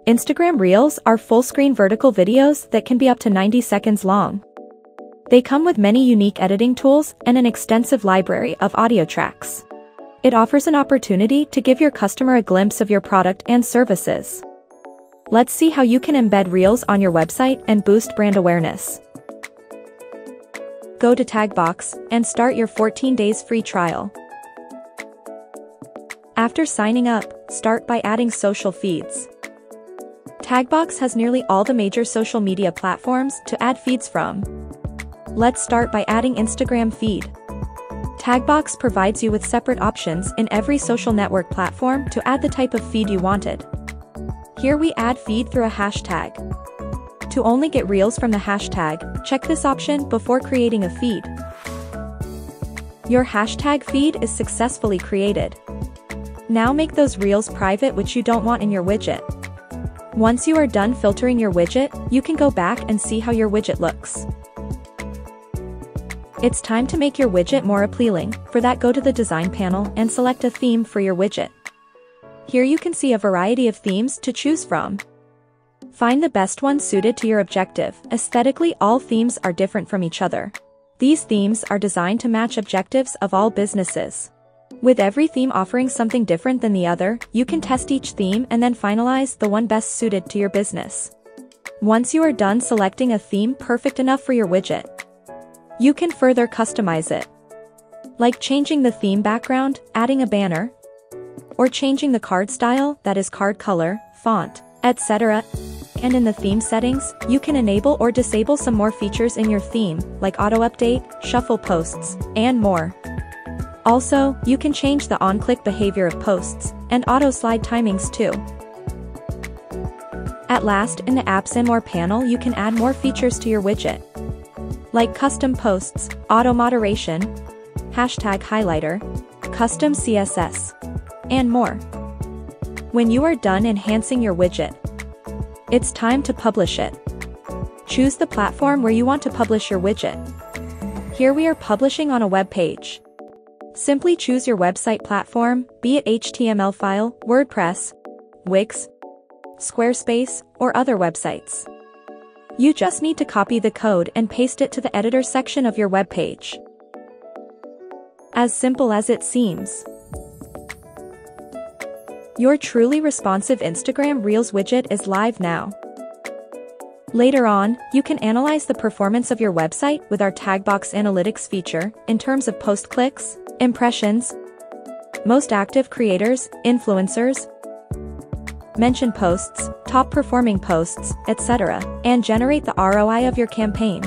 Instagram Reels are full-screen vertical videos that can be up to 90 seconds long. They come with many unique editing tools and an extensive library of audio tracks. It offers an opportunity to give your customer a glimpse of your product and services. Let's see how you can embed Reels on your website and boost brand awareness. Go to Taggbox and start your 14 days free trial. After signing up, start by adding social feeds. Taggbox has nearly all the major social media platforms to add feeds from. Let's start by adding Instagram feed. Taggbox provides you with separate options in every social network platform to add the type of feed you wanted. Here we add feed through a hashtag. To only get Reels from the hashtag, check this option before creating a feed. Your hashtag feed is successfully created. Now make those Reels private, which you don't want in your widget. Once you are done filtering your widget, you can go back and see how your widget looks. It's time to make your widget more appealing. For that, go to the design panel and select a theme for your widget. Here you can see a variety of themes to choose from. Find the best one suited to your objective. Aesthetically, all themes are different from each other. These themes are designed to match objectives of all businesses. With every theme offering something different than the other, you can test each theme and then finalize the one best suited to your business. Once you are done selecting a theme perfect enough for your widget, you can further customize it, like changing the theme background, adding a banner, or changing the card style, that is card color, font, etc. And in the theme settings, you can enable or disable some more features in your theme, like auto update, shuffle posts, and more. Also, you can change the on-click behavior of posts, and auto-slide timings too. At last, in the Apps and More panel, you can add more features to your widget, like custom posts, auto-moderation, hashtag highlighter, custom CSS, and more. When you are done enhancing your widget, it's time to publish it. Choose the platform where you want to publish your widget. Here we are publishing on a web page. Simply choose your website platform, be it HTML file, WordPress, Wix, Squarespace, or other websites. You just need to copy the code and paste it to the editor section of your web page. As simple as it seems. Your truly responsive Instagram Reels widget is live now. Later on, you can analyze the performance of your website with our Taggbox Analytics feature in terms of post clicks, impressions, most active creators, influencers, mentioned posts, top performing posts, etc., and generate the ROI of your campaign.